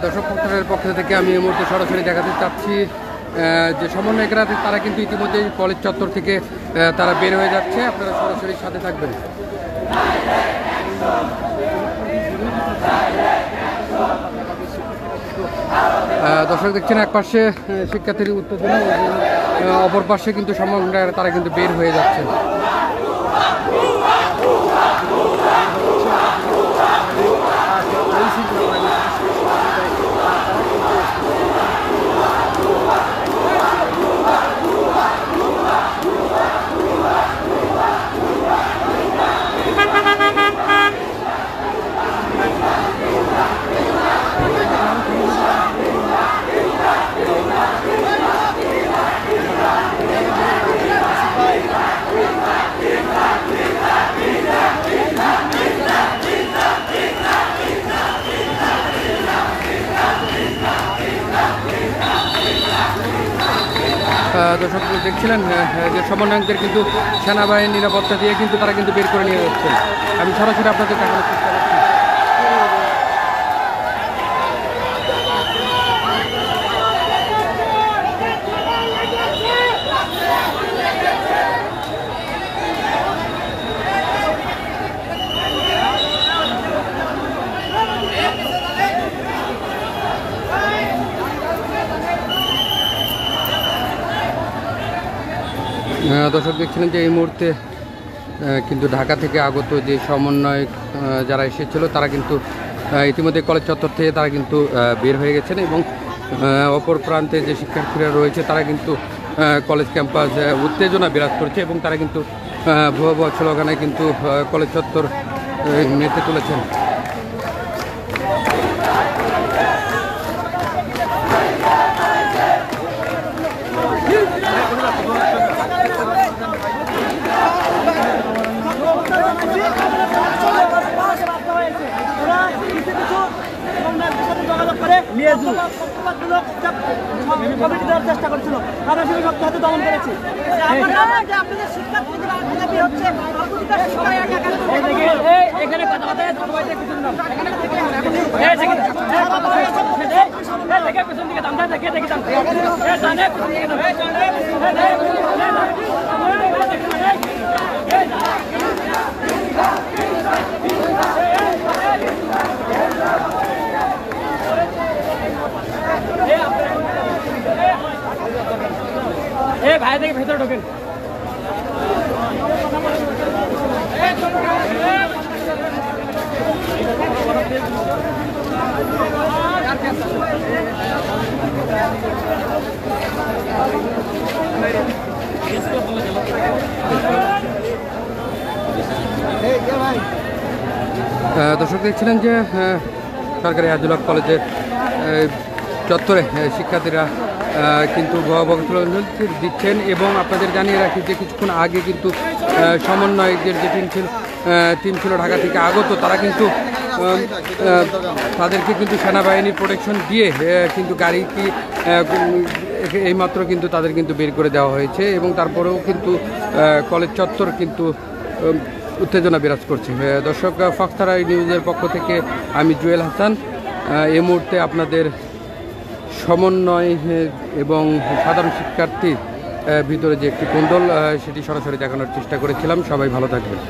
দর্শক পক্ষের পক্ষ থেকে আমি এই মুহূর্তে সরাসরি দেখাতে চাচ্ছি যে সমন্বয়করা তারা কিন্তু ইতিমধ্যে কলেজ চত্বর থেকে তারা বের হয়ে যাচ্ছে। আপনারা সরাসরি সাথে থাকবেন। দর্শক দেখছেন এক পাশে শিক্ষার্থীর উত্তেজনা, অপর পাশে কিন্তু সমন্বয়করা তারা কিন্তু বের হয়ে যাচ্ছে। দর্শক দেখছিলেন যে সমন্বয়কদের কিন্তু সেনাবাহিনীর নিরাপত্তা দিয়ে কিন্তু তারা কিন্তু বের করে নিয়ে যাচ্ছেন। আমি সরাসরি আপনাদের দেখানোর চেষ্টা করছি। দর্শক দেখছিলেন যে এই মুহূর্তে কিন্তু ঢাকা থেকে আগত যে সমন্বয়ক যারা এসেছিল তারা কিন্তু ইতিমধ্যে কলেজ চত্বর থেকে তারা কিন্তু বের হয়ে গেছেন এবং অপর প্রান্তে যে শিক্ষার্থীরা রয়েছে তারা কিন্তু কলেজ ক্যাম্পাস উত্তেজনা বিরাজ করছে এবং তারা কিন্তু ভুয়া ভুয়া স্লোগানে কিন্তু কলেজ চত্বর মেতে তুলেছেন। চেষ্টা করছিল আমরা সেটা সব হাতে দমন করেছি। এখানে কথাবার্তা পেছন দিকে দাম দেখে দেখি দাম ভাই থেকে ভেতরে ঢোকেন। দর্শক দেখছিলেন যে সরকারি আজিলক কলেজের চত্বরে শিক্ষার্থীরা কিন্তু ভয়াবহ স্লোগান দিচ্ছেন এবং আপনাদের জানিয়ে রাখি যে কিছুক্ষণ আগে কিন্তু সমন্বয়কদের যে টিম ছিল ঢাকা থেকে আগত তারা কিন্তু তাদেরকে কিন্তু সেনাবাহিনীর প্রোটেকশন দিয়ে কিন্তু গাড়িটি এইমাত্র কিন্তু তাদের কিন্তু বের করে দেওয়া হয়েছে এবং তারপরেও কিন্তু কলেজ চত্বর কিন্তু উত্তেজনা বিরাজ করছে। দর্শক ফক্সতারা নিউজের পক্ষ থেকে আমি জুয়েল হাসান এই মুহূর্তে আপনাদের সমন্বয় এবং সাধারণ শিক্ষার্থীর ভিতরে যে একটি কোন্দল সেটি সরাসরি দেখানোর চেষ্টা করেছিলাম। সবাই ভালো থাকবেন।